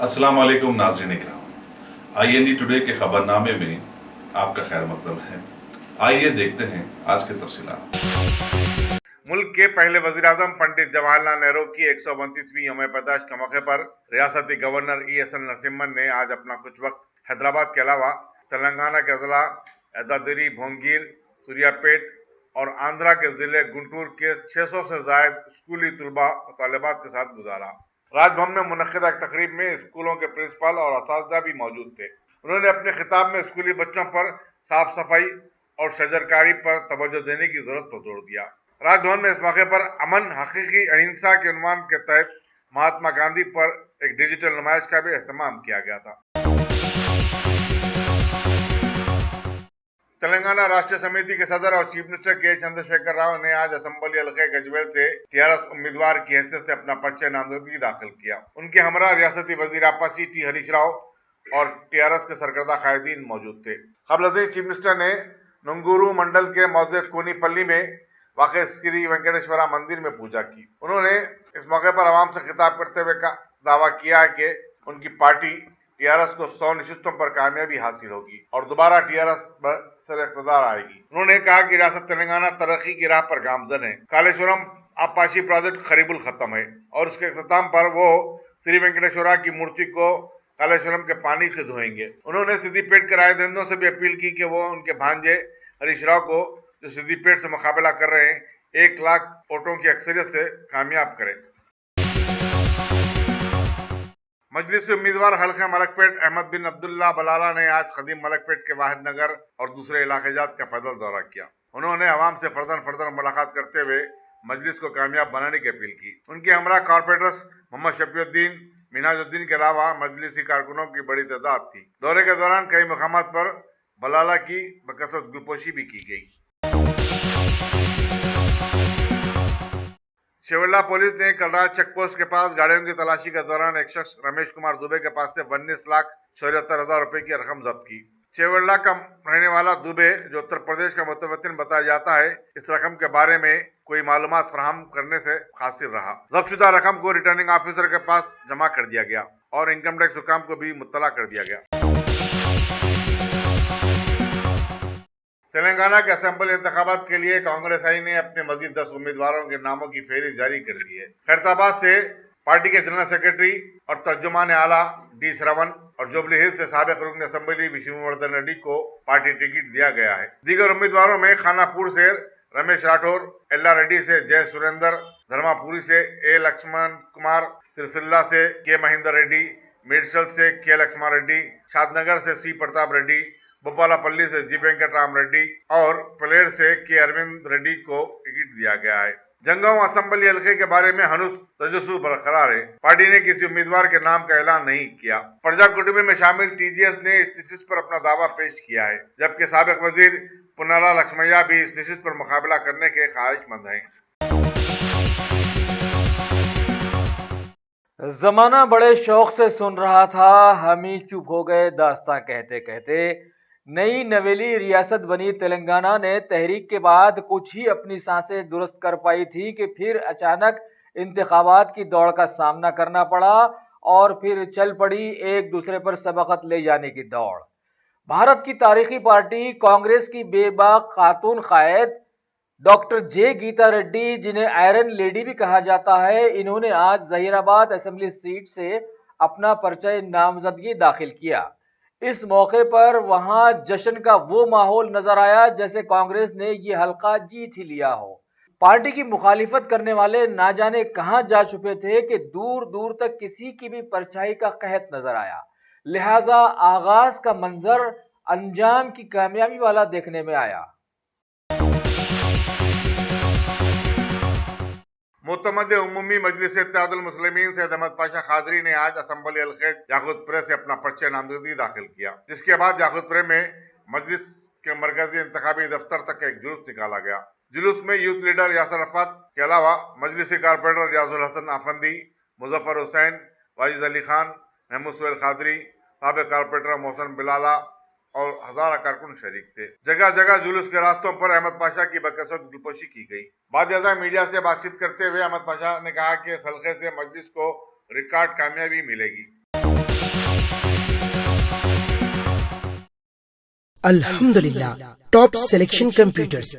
अस्सलाम वालेकुम नाज़रीन इकराम, IND टुडे के खबरनामे में आपका खैर मकदम है। आइए देखते हैं आज के तफसीलात। मुल्क के पहले वज़ीर-ए-आज़म पंडित जवाहरलाल नेहरू की 132वीं यौम पैदाइश के मौके पर रियासती गवर्नर ESL नरसिम्हन ने आज अपना कुछ वक्त हैदराबाद के अलावा तेलंगाना के जिला यादाद्री भोंगीर, सूर्यापेट और आंध्रा के जिले गुंटूर के 600 से ज्यादा स्कूली तलबा और तालिबात के साथ गुजारा। राजभवन में मुनक्किदा एक तकरीब में स्कूलों के प्रिंसिपल और असातिज़ा भी मौजूद थे। उन्होंने अपने खिताब में स्कूली बच्चों पर साफ सफाई और शजरकारी पर तवज्जो देने की जरूरत पर जोर दिया। राजभवन में इस मौके पर अमन, हकीकी अहिंसा के उन्वान के तहत महात्मा गांधी पर एक डिजिटल नुमाइश का भी एहतमाम किया गया था। तेलंगाना राष्ट्रीय समिति के सदर और चीफ मिनिस्टर के चंद्रशेखर राव ने आज असेंबली हल्के गजवेल से TRS उम्मीदवार की हैसियत से अपना पर्चा नामजदगी दाखिल किया। उनके हमरा रियासती वजीर आपासी T हरीश राव और TRS के सरकर्दा कायदीन मौजूद थे। कबल चीफ मिनिस्टर ने नुंगूरू मंडल के मौजे कोनीपल्ली में वाक़ श्री वेंकटेश्वरा मंदिर में पूजा की। उन्होंने इस मौके पर आवाम से खिताब करते हुए दावा किया है कि उनकी पार्टी TRS को 100 नशिस्तों पर कामयाबी हासिल होगी और दोबारा TRS सर इक़्तिदार आएगी। उन्होंने कहा कि रियासत तेलंगाना तरक्की की राह पर गामजन है। कालेश्वरम आपाशी प्रोजेक्ट करीबुल खत्म है और उसके इख्तिताम पर वो श्री वेंकटेश्वरा की मूर्ति को कालेश्वरम के पानी से धोएंगे। उन्होंने सिद्दीपेट के रायदंदों से भी अपील की कि वो उनके भांजे हरीश राव को, जो सिद्दीपेट से मुकाबला कर रहे हैं, 1 लाख वोटों की अक्सरियत से कामयाब करें। मजलिस उम्मीदवार हल्का मलकपेट अहमद बिन अब्दुल्ला बलाला ने आज कदीम मलकपेट के वाहिद नगर और दूसरे इलाके जात का पैदल दौरा किया। उन्होंने आवाम से फर्दन मुलाकात करते हुए मजलिस को कामयाब बनाने की अपील की। उनके हमरा कॉर्पोरेटर्स मोहम्मद शफीउद्दीन, मिनाजुद्दीन के अलावा मजलिसी कारकुनों की बड़ी तादाद थी। दौरे के दौरान कई मकामात पर बलाला की बकसरत गुलपोशी भी की गई। शेवल्ला पुलिस ने कल रात चेकपोस्ट के पास गाड़ियों की तलाशी के दौरान एक शख्स रमेश कुमार दुबे के पास से 19,74,000 रुपए की रकम जब्त की। शेवल्ला का रहने वाला दुबे, जो उत्तर प्रदेश का मुतवत्तिन बताया जाता है, इस रकम के बारे में कोई मालूमात फराहम करने से कासिर रहा। जब्तशुदा रकम को रिटर्निंग ऑफिसर के पास जमा कर दिया गया और इनकम टैक्स हुकाम को भी मुत्तला कर दिया गया। तेलंगाना के असेंबली इंतखाबात के लिए कांग्रेस आई ने अपने मजीद 10 उम्मीदवारों के नामों की फहरिस्त जारी कर दी है। खैरताबाद से पार्टी के जनरल सेक्रेटरी और तर्जुमान आला D श्रवण और जुबली हिल्स से साबिक रुकन असेंबली विष्णुवर्धन रेड्डी को पार्टी टिकट दिया गया है। दीगर उम्मीदवारों में खानापुर से रमेश राठौर, एल्ला रेड्डी से जय सुरेंदर, धर्मापुरी से A लक्ष्मण कुमार, सिरसिल्ला से K महेंद्र रेड्डी, मेडसल से K लक्ष्मण रेड्डी, शादनगर से C प्रताप रेड्डी, भोपालापल्ली से G वेंकटराम रेड्डी और पलेर से K अरविंद रेड्डी को टिकट दिया गया है। जंगांव असेंबली हल्के के बारे में हनुस तजस्सुस बरकरार है। पार्टी ने किसी उम्मीदवार के नाम का ऐलान नहीं किया। प्रजा कुटुंबे में शामिल TGS ने इस नशिस्त पर अपना दावा पेश किया है, जबकि साबिक वजीर पुन्नाला लक्ष्मैया भी इस नशिस्त पर मुकाबला करने के ख्वाहिशमंद हैं। जमाना बड़े शौक से सुन रहा था, हम ही चुप हो गए दास्तां कहते कहते। नई नवेली रियासत बनी तेलंगाना ने तहरीक के बाद कुछ ही अपनी सांसें दुरुस्त कर पाई थी कि फिर अचानक इंतखाबात की दौड़ का सामना करना पड़ा और फिर चल पड़ी एक दूसरे पर सबकत ले जाने की दौड़। भारत की तारीखी पार्टी कांग्रेस की बेबाक खातून कायद डॉक्टर J गीता रेड्डी, जिन्हें आयरन लेडी भी कहा जाता है, इन्होंने आज जहीराबाद असेंबली सीट से अपना पर्चा नामजदगी दाखिल किया। इस मौके पर वहां जश्न का वो माहौल नजर आया जैसे कांग्रेस ने ये हल्का जीत ही लिया हो। पार्टी की मुखालिफत करने वाले ना जाने कहां जा छुपे थे कि दूर दूर तक किसी की भी परछाई का कहत नजर आया। लिहाजा आगाज का मंजर अंजाम की कामयाबी वाला देखने में आया। मुतमद्दे उम्मी मजलिस इत्तेहादुल मुस्लिमीन सैयद अहमद पाशा खादरी ने आज असेंबली हल्के याकूतपुरे से अपना पर्चा नामजदगी दाखिल किया, जिसके बाद याकूतपुरे में मजलिस के मरकजी इंतखाबी दफ्तर तक एक जुलूस निकाला गया। जुलूस में यूथ लीडर यासर अरफात के अलावा मजलिसी कारपोरेटर रियाजुल हसन आफंदी, मुजफ्फर हुसैन, वाजिद अली खान, महमूद सुहेल खादरी, साबिक कारपोरेटर मोहसन बिलाला और हजारा कारकुन शरीक थे। जगह जगह जुलूस के रास्तों पर अहमद पाशा की बकसरत गुलपोशी की गई। बाद मीडिया से बातचीत करते हुए अहमद पाशा ने कहा कि इस हल्के से मजलिस को रिकॉर्ड कामयाबी मिलेगी। अल्हम्दुलिल्लाह top selection computers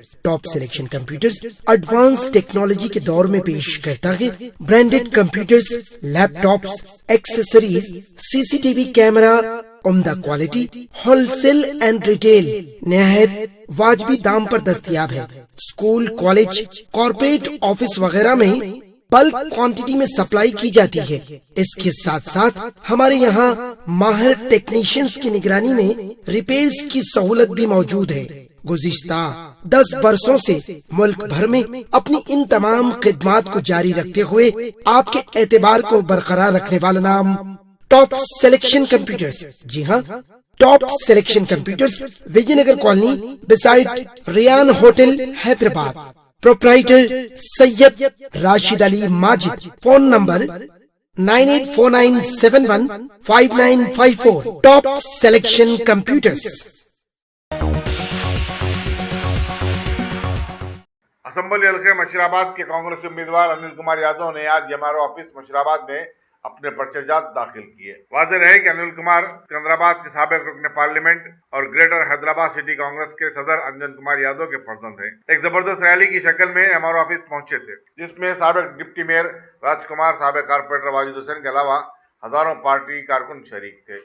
advance technology के दौर में पेश करता है branded computers, laptops, accessories, CCTV camera, उम्दा क्वालिटी, होलसेल एंड रिटेल निहायत वाजबी दाम पर दस्तयाब है। स्कूल, कॉलेज, कॉर्पोरेट ऑफिस वगैरह में बल्क क्वांटिटी में सप्लाई की जाती है। इसके साथ साथ हमारे यहाँ माहिर टेक्नीशियंस की निगरानी में रिपेयर्स की सहूलत भी मौजूद है। गुज़िश्ता 10 बरसों से मुल्क भर में अपनी इन तमाम खिदमात को जारी रखते हुए आपके एतबार को बरकरार रखने वाला नाम टॉप सिलेक्शन कंप्यूटर्स। जी हाँ, top selection computers, Vijayanagar colony beside Riyan hotel, Hyderabad. Proprietor Syed Rashid Ali Majid. Phone number 9849715954। Top selection computers. Assembly हल्के मशराबाद के कांग्रेस उम्मीदवार अनिल कुमार यादव ने आज एमआरओ ऑफिस मशराबाद में अपने पर्चेजात दाखिल किए। वाज़ेह रहे कि अनिल कुमार सिकंदराबाद के साबिक रुकन पार्लियामेंट और ग्रेटर हैदराबाद सिटी कांग्रेस के सदर अंजन कुमार यादव के फर्जंद हैं। एक जबरदस्त रैली की शक्ल में एमआरओ ऑफिस पहुंचे थे, जिसमें साबिक डिप्टी मेयर राजकुमार, साबिक कारपोरेटर वाजिद हुसैन के अलावा हजारों पार्टी कारकुन शरीक थे।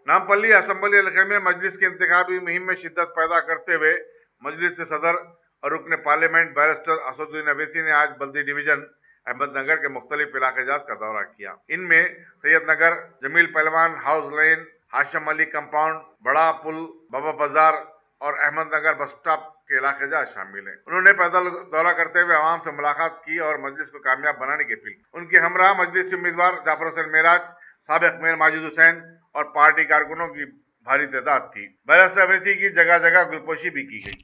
नामपल्ली असम्बली इलाके में मजलिस की इंतखाबी मुहिम में शिद्दत पैदा करते हुए मजलिस के सदर और रुकन पार्लियामेंट बैरिस्टर असदुद्दीन अवैसी ने आज बल्दी डिवीजन अहमदनगर के मुख्तलिफ इलाकेजात का दौरा किया। इनमें सैयदनगर, जमील पहलवान हाउस लेन, हाशम अली कंपाउंड, बड़ा पुल, बाबा बाजार और अहमदनगर बस स्टॉप के इलाकेजात शामिल हैं। उन्होंने पैदल दौरा करते हुए आवाम से मुलाकात की और मजलिस को कामयाब बनाने की अपील की। उनके हमरा मजलिस उम्मीदवार जाफर हुसैन मेराज, साबिक मेयर माजिद हुसैन और पार्टी कारकुनों की भारी तादाद थी। बैरिस्टर अवैसी की जगह जगह गुलपोशी भी की गई।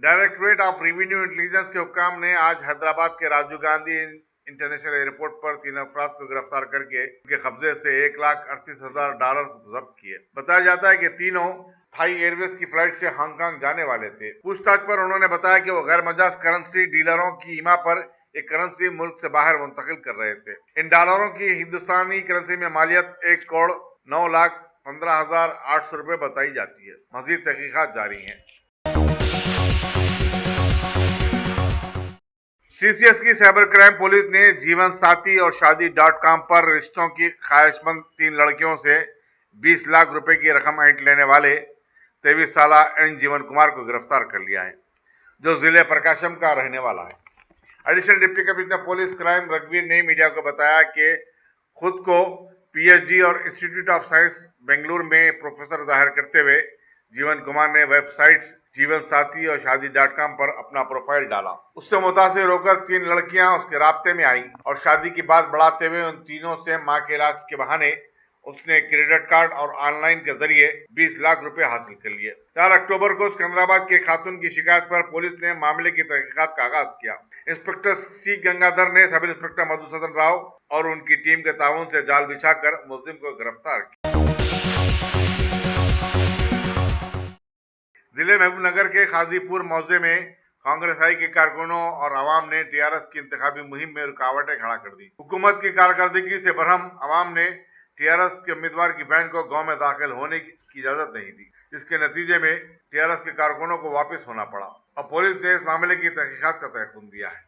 डायरेक्टरेट ऑफ रेवेन्यू इंटेलिजेंस के हुक्काम ने आज हैदराबाद के राजीव गांधी इंटरनेशनल एयरपोर्ट पर 3 अफराद को गिरफ्तार करके उनके कब्जे से $1,38,000 जब्त किए। बताया जाता है कि तीनों थाई एयरवेज की फ्लाइट से हांगकांग जाने वाले थे। पूछताछ पर उन्होंने बताया कि वो गैर मजाज करेंसी डीलरों की ईमा पर एक करेंसी मुल्क से बाहर मुंतकिल कर रहे थे। इन डॉलरों की हिंदुस्तानी करेंसी में मालियत $1,09,15,800 बताई जाती है। मजीद तहकीकात जारी हैं। सीसीएस की साइबर क्राइम पुलिस ने जीवन साथी और शादी.com पर रिश्तों की ख्वाहिशमंद 3 लड़कियों से 20 लाख रुपए की रकम ऐंठ लेने वाले 23 साल एन जीवन कुमार को गिरफ्तार कर लिया है, जो जिले प्रकाशम का रहने वाला है। Additional deputy commissioner police crime रघुवीर ने मीडिया को बताया कि खुद को पीएचडी और इंस्टीट्यूट ऑफ साइंस बेंगलुरु में प्रोफेसर जाहिर करते हुए जीवन कुमार ने वेबसाइट्स जीवन साथी और शादी.com पर अपना प्रोफाइल डाला। उससे मुतासिर होकर 3 लड़कियां उसके राब्ते में आई और शादी की बात बढ़ाते हुए उन तीनों से मां के इलाज के बहाने उसने क्रेडिट कार्ड और ऑनलाइन के जरिए 20 लाख रुपए हासिल कर लिए। 4 अक्टूबर को सिकंदराबाद के खातून की शिकायत पर पुलिस ने मामले की तहकीकात का आगाज किया। इंस्पेक्टर सी गंगाधर ने सब इंस्पेक्टर मधुसूदन राव और उनकी टीम के ताउन से जाल बिछाकर मुलजिम को गिरफ्तार किया। जिले महबूबनगर के खाजीपुर मौजे में कांग्रेस आई के कारकुनों और आवाम ने टीआरएस की इंतखाबी मुहिम में रुकावटें खड़ा कर दी। हुकूमत की कारकर्दगी से बरहम आवाम ने टीआरएस के उम्मीदवार की वैन को गांव में दाखिल होने की इजाजत नहीं दी, जिसके नतीजे में टीआरएस के कारकुनों को वापस होना पड़ा और पुलिस ने इस मामले की तहकीकात का तहकुम दिया है।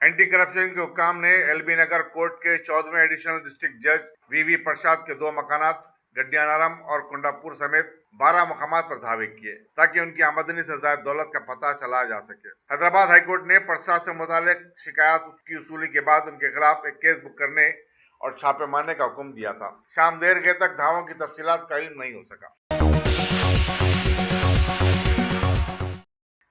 एंटी करप्शन के हुक्काम ने एलबी नगर कोर्ट के 14वें एडिशनल डिस्ट्रिक्ट जज वीवी प्रसाद के 2 मकानात गड्डियानारम और कुंडापुर समेत 12 मकामात पर धावे किए, ताकि उनकी आमदनी से ज्यादा दौलत का पता चलाया जा सके। हैदराबाद हाईकोर्ट ने प्रसाद से मुतालिक शिकायत की उसूली के बाद उनके खिलाफ एक केस बुक करने और छापे मारने का हुक्म दिया था। शाम देर गए तक धावों की तफसीलात का इल्म नहीं हो सका।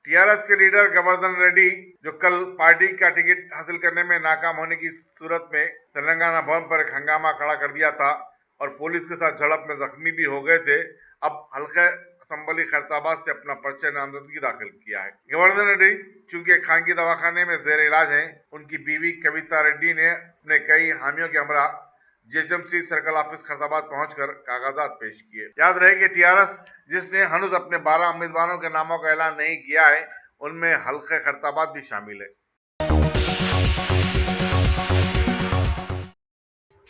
टीआरएस के लीडर गोवर्धन रेड्डी, जो कल पार्टी का टिकट हासिल करने में नाकाम होने की सूरत में तेलंगाना भवन पर एक हंगामा खड़ा कर दिया था और पुलिस के साथ झड़प में जख्मी भी हो गए थे, अब हल्के असम्बली खैरताबाद से अपना पर्चा नामजदगी दाखिल किया है। गोवर्धन रेड्डी चूंकि खानगी दवाखाने में जेर इलाज हैं, उनकी बीवी कविता रेड्डी ने अपने कई हामियों के हमरा जीएचएमसी सर्कल ऑफिस खैरताबाद पहुंचकर कागजात पेश किए। याद रहे कि टीआरएस जिसने हनुज अपने 12 उम्मीदवारों के नामों का ऐलान नहीं किया है, उनमें हल्के खैरताबाद भी शामिल है।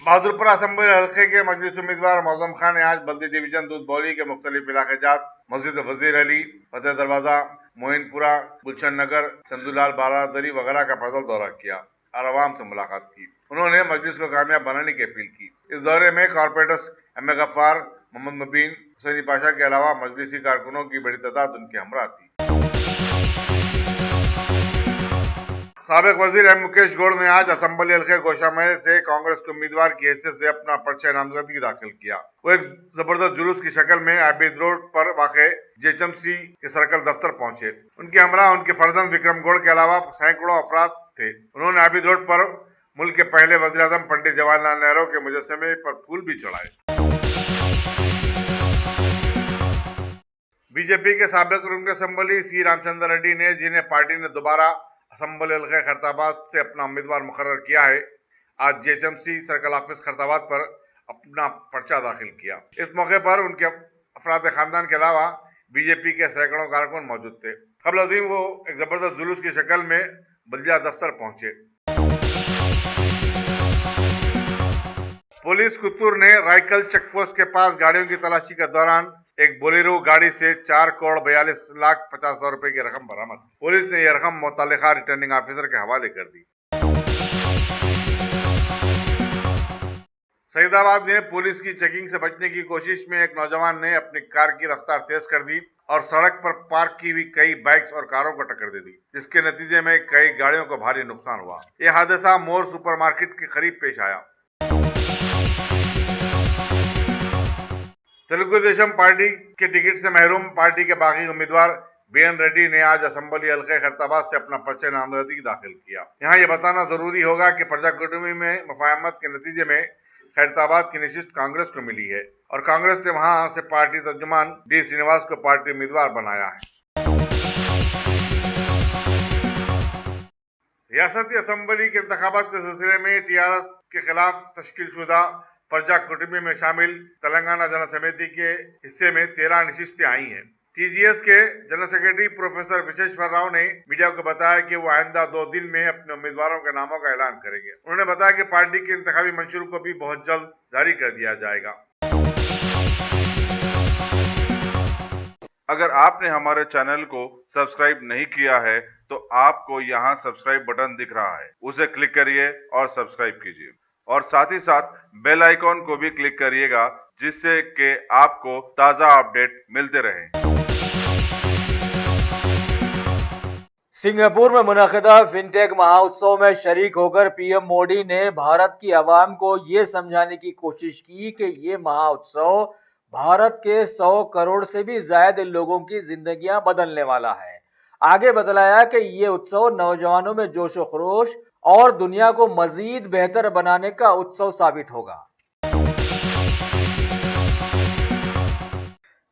बहादुरपुर असेंबली हल्के के मजलिस उम्मीदवार मौजम खान ने आज बल्दी डिवीजन दूध बौली के मुख्तलिफ इलाके जात मस्जिद वजीर अली, फतेह दरवाजा, मोइनपुरा, गुलशन नगर, चंदूलाल बारादरी वगैरह का पैदल दौरा किया और आवाम से मुलाकात की। उन्होंने मजलिस को कामयाब बनाने की अपील की। इस दौरे में कॉर्पोरेटर्स एम.ए. गफ्फार, मोहम्मद मुबीन, हुसैनी पाशा के अलावा मजलिसी कारकुनों की बड़ी तादाद उनके हमरा थी। साबिक वजीर एम मुकेश गौड़ ने आज असेंबली हल्के गोशामहल से कांग्रेस के उम्मीदवार की हैसियत से अपना पर्चा नामजदगी दाखिल किया। वो एक जबरदस्त जुलूस की शक्ल में आबिद रोड पर वाक़े जेएचएमसी के सर्कल दफ्तर पहुंचे। उनके हमरा उनके फर्जंद विक्रम गौड़ के अलावा सैकड़ों अफराद थे। उन्होंने आबिद रोड पर मुल्क के पहले वज़ीर-ए-आज़म पंडित जवाहरलाल नेहरू के मुजस्समे पर फूल भी चढ़ाए। बीजेपी के साबिक रुकन असेंबली सी रामचंद्र रेड्डी ने, जिन्हें पार्टी ने दोबारा असेंबली हल्का खैरताबाद से अपना उम्मीदवार मुकर्रर किया है, आज जेएचएमसी सर्कल ऑफिस खैरताबाद पर अपना पर्चा दाखिल किया। इस मौके पर उनके अफराद खानदान के अलावा बीजेपी के सैकड़ों कारकुन मौजूद थे। कबल अजीम वो एक जबरदस्त जुलूस की शक्ल में बल्दिया दफ्तर पहुंचे। पुलिस कुत्तूर ने राइकल चेकपोस्ट के पास गाड़ियों की तलाशी के दौरान एक बोलेरो गाड़ी से 4,42,50,000 रुपए की रकम बरामद। पुलिस ने यह रकम मुतल्लिका रिटर्निंग ऑफिसर के हवाले कर दी। सईदाबाद में पुलिस की चेकिंग से बचने की कोशिश में एक नौजवान ने अपनी कार की रफ्तार तेज कर दी और सड़क पर पार्क की हुई कई बाइक्स और कारों को टक्कर दे दी, जिसके नतीजे में कई गाड़ियों को भारी नुकसान हुआ। यह हादसा मोर सुपरमार्केट के करीब पेश आया। तेलुगु देशम पार्टी के टिकट से महरूम पार्टी के बागी उम्मीदवार बीएन रेड्डी ने आज असेंबली हल्के खैरताबाद से अपना पर्चा नामजदगी दाखिल किया। यहाँ यह बताना जरूरी होगा कि प्रजा कुटुंबी में मुफाहमत के नतीजे में खैरताबाद की नशिस्त कांग्रेस को मिली है और कांग्रेस ने वहां से पार्टी तर्जुमान डी श्रीनिवास को पार्टी उम्मीदवार बनाया है। रियासती असेंबली के इंतखाबात के सिलसिले में टीआरएस के खिलाफ तश्कीलशुदा प्रजा कुटुंबी में शामिल तेलंगाना जनरल समिति के हिस्से में 13 नशिस्तें आई हैं। टीजीएस के general secretary professor Vishweshwar Rao ने मीडिया को बताया कि वो आइंदा 2 दिन में अपने उम्मीदवारों के नामों का ऐलान करेंगे। उन्होंने बताया कि पार्टी के इंतखाबी मंशूर को भी बहुत जल्द जारी कर दिया जाएगा। अगर आपने हमारे चैनल को सब्सक्राइब नहीं किया है तो आपको यहाँ सब्सक्राइब बटन दिख रहा है, उसे क्लिक करिए और सब्सक्राइब कीजिए और साथ ही साथ बेल आइकॉन को भी क्लिक करिएगा, जिससे कि आपको ताजा अपडेट मिलते रहें। सिंगापुर में मुनक़िदा फिनटेक महाउत्सव में शरीक होकर पीएम मोदी ने भारत की आवाम को ये समझाने की कोशिश की कि ये महाउत्सव भारत के 100 करोड़ से भी ज्यादा लोगों की जिंदगियां बदलने वाला है। आगे बतलाया कि ये उत्सव नौजवानों में जोशो खरोश और दुनिया को मजीद बेहतर बनाने का उत्सव साबित होगा।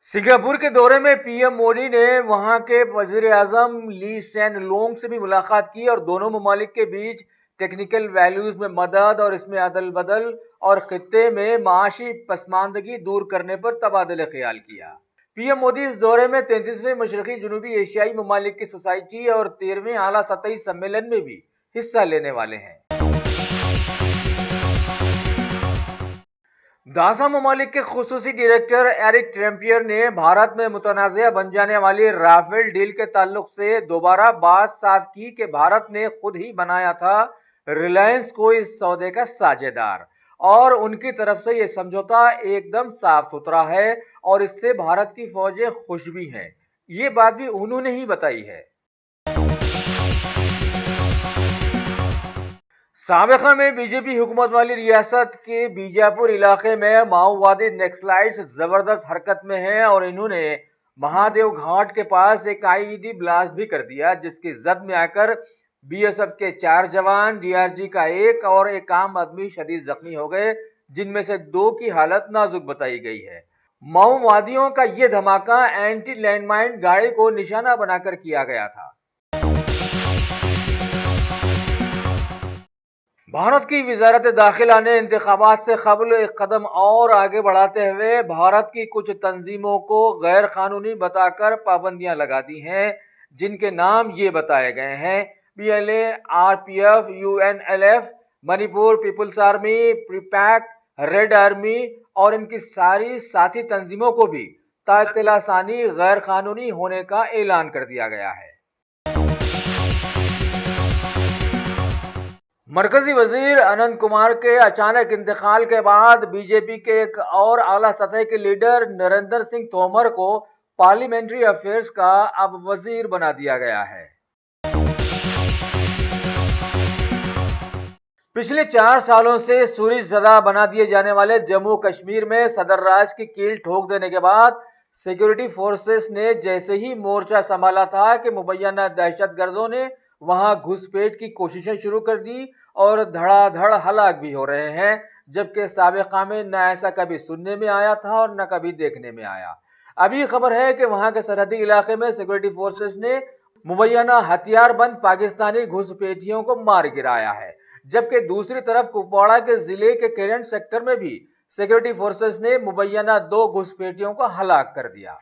सिंगापुर के दौरे में पीएम मोदी ने वहां के वजीर-ए-आज़म ली सेन लोंग से भी मुलाकात की और दोनों ममालिक के बीच टेक्निकल वैल्यूज में मदद और इसमें अदल बदल और खित्ते में माशी पसमानदगी दूर करने पर तबादले ख्याल किया। पीएम मोदी इस दौरे में 33वें मशरकी जनूबी एशियाई ममालिक की सोसाइटी और 13वें आला सतही सम्मेलन में भी हिस्सा लेने वाले हैं। दासा ममालिक के खुसूसी डायरेक्टर एरिक ट्रैम्पियर ने भारत में मुतनाज़ा बन जाने वाली राफेल डील के ताल्लुक से दोबारा बात साफ की कि भारत ने खुद ही बनाया था रिलायंस को इस सौदे का साझेदार और उनकी तरफ से यह समझौता एकदम साफ सुथरा है और इससे भारत की फौजें खुश भी हैं। ये बात भी उन्होंने ही बताई है। साबिका में बीजेपी हुकूमत वाली रियासत के बीजापुर इलाके में माओवादी नक्सलाइट्स जबरदस्त हरकत में हैं और इन्होंने महादेव घाट के पास एक आईईडी ब्लास्ट भी कर दिया, जिसकी जद में आकर बीएसएफ के 4 जवान, डीआरजी का 1 और एक आम आदमी शदीद जख्मी हो गए, जिनमें से 2 की हालत नाजुक बताई गई है। माओवादियों का यह धमाका एंटी लैंडमाइन गाड़ी को निशाना बनाकर किया गया था। भारत की वजारत दाखिला ने इंतखाबात से कबल एक कदम और आगे बढ़ाते हुए भारत की कुछ तंजीमों को गैर कानूनी बताकर पाबंदियां लगा दी हैं, जिनके नाम ये बताए गए हैं: BLA, RPF, UNLF, Manipur people's army, PREPAK, red army और इनकी सारी साथी तंजीमों को भी तातिलासानी गैर कानूनी होने का ऐलान कर दिया गया है। मरकजी वजीर अनंत कुमार के अचानक इंतकाल के बाद बीजेपी के एक और आला सतह के लीडर नरेंद्र सिंह तोमर को पार्लियामेंट्री अफेयर्स का अब वजीर बना दिया गया है। पिछले 4 सालों से सूरजज़दा बना दिए जाने वाले जम्मू कश्मीर में सदर राज की कील ठोक देने के बाद सिक्योरिटी फोर्सेस ने जैसे ही मोर्चा संभाला था कि मुबैना दहशतगर्दों ने वहां घुसपैठ की कोशिशें शुरू कर दी और धड़ाधड़ हलाक भी हो रहे हैं, जबकि साबिका में न ऐसा कभी सुनने में आया था और न कभी देखने में आया। अभी खबर है कि वहां के सरहदी इलाके में सिक्योरिटी फोर्सेस ने मुबैना हथियारबंद पाकिस्तानी घुसपैठियों को मार गिराया है, जबकि दूसरी तरफ कुपवाड़ा के जिले के केरन सेक्टर में भी सिक्योरिटी फोर्सेस ने मुबैना 2 घुसपैठियों को हलाक कर दिया।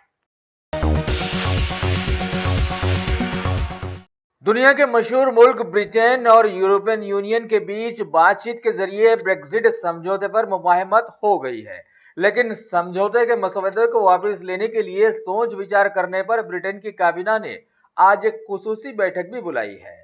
दुनिया के मशहूर मुल्क ब्रिटेन और यूरोपियन यूनियन के बीच बातचीत के जरिए ब्रेक्जिट समझौते पर मुफाहमत हो गई है, लेकिन समझौते के मसौदे को वापस लेने के लिए सोच विचार करने पर ब्रिटेन की काबीना ने आज एक खुसूसी बैठक भी बुलाई है।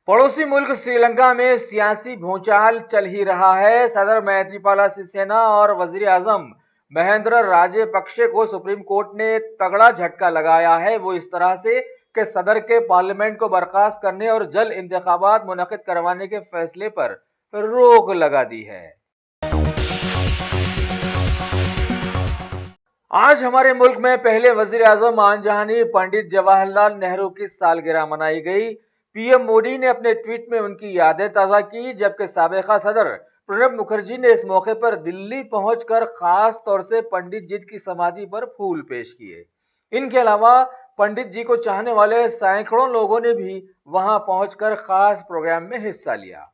पड़ोसी मुल्क श्रीलंका में सियासी भूचाल चल ही रहा है। सदर मैत्रीपाला सिरिसेना और वजीर आजम महेंद्र राजपक्षे को सुप्रीम कोर्ट ने तगड़ा झटका लगाया है। वो इस तरह से कि सदर के पार्लियामेंट को बर्खास्त करने और जल्द इंतखाबात मुनक्किद करवाने के फैसले पर रोक लगा दी है। आज हमारे मुल्क में पहले वजीर आजम आनजहानी पंडित जवाहरलाल नेहरू की सालगिरह मनाई गई। पीएम मोदी ने अपने ट्वीट में उनकी यादें ताज़ा की, जबकि साबिका सदर प्रणब मुखर्जी ने इस मौके पर दिल्ली पहुंचकर खास तौर से पंडित जी की समाधि पर फूल पेश किए। इनके अलावा पंडित जी को चाहने वाले सैकड़ों लोगों ने भी वहां पहुंचकर खास प्रोग्राम में हिस्सा लिया।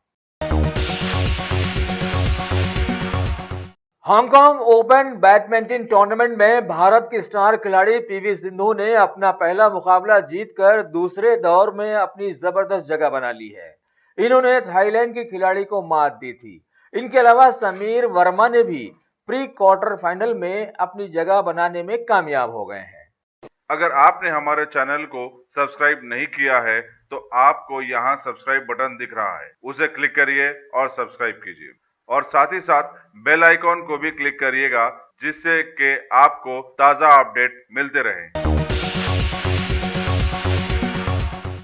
हांगकांग ओपन बैडमिंटन टूर्नामेंट में भारत की स्टार खिलाड़ी पीवी सिंधु ने अपना पहला मुकाबला जीतकर दूसरे दौर में अपनी जबरदस्त जगह बना ली है। इन्होंने थाईलैंड की खिलाड़ी को मात दी थी। इनके अलावा समीर वर्मा ने भी प्री क्वार्टर फाइनल में अपनी जगह बनाने में कामयाब हो गए हैं। अगर आपने हमारे चैनल को सब्सक्राइब नहीं किया है तो आपको यहाँ सब्सक्राइब बटन दिख रहा है, उसे क्लिक करिए और सब्सक्राइब कीजिए और साथ ही साथ बेल आइकॉन को भी क्लिक करिएगा, जिससे कि आपको ताज़ा अपडेट मिलते रहें।